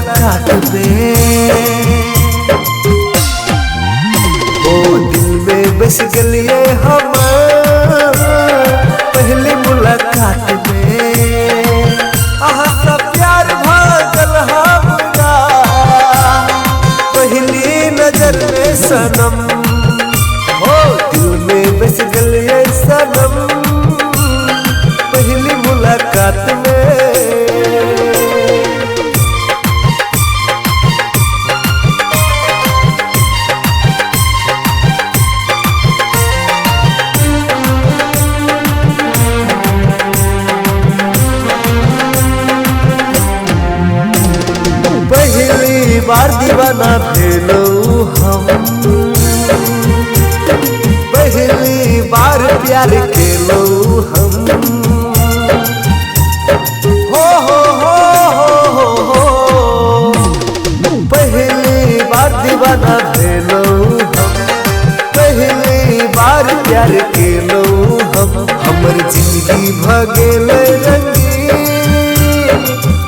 मुलाकात में ओ दिल में बस गलिए हम पहली मुलाकात में। आहा प्यार भागल हमरा पहली नजर में सनम, ओ दिल में बस गलिए सनम पहली मुलाकात में। पहली बार दीवाना भेलो हम, पहली बार प्यार केलो हम। हो पहली बार दीवाना भेलो हम, पहली बार प्यार केलो हम। हमर जिंदगी भगेल रंगी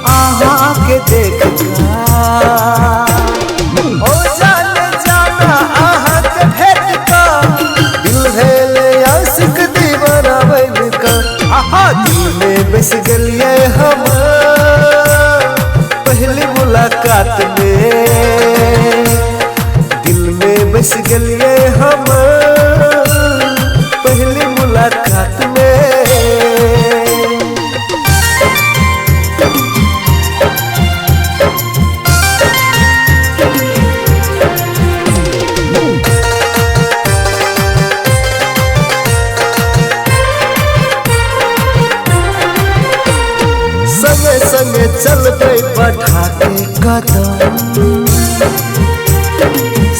आहा के देख ओ जाने जाना आहा के भेट का दिल भेले आशिक दीवाना बन का। आहा दिल में बस गलिए हम पहली मुलाकात में, दिल में बस गलिए हम पहली मुलाकात में। संगे संगे चलबे बढ़ा के कदम,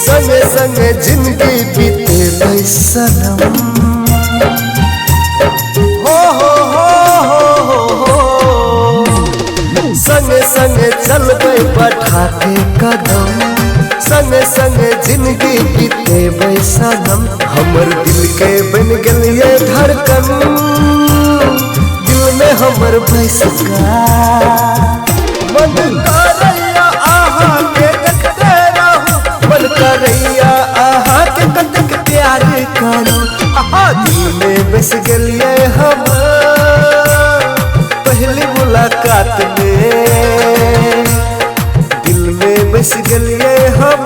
संगे संगे जिंदगी बीते सनम। संगे संगे चलबे बढ़ा के कदम, संगे संगे जिंदगी बीते सनम। हमर दिल के बन गलिए धड़कन, में हमर भैंस का मन करैया आहा के देखते रहूं, मन करैया आहा के कतक प्यार करूं। आहा दिल में बस गलिए हम पहली मुलाकात में, दिल में बस गलिए हम।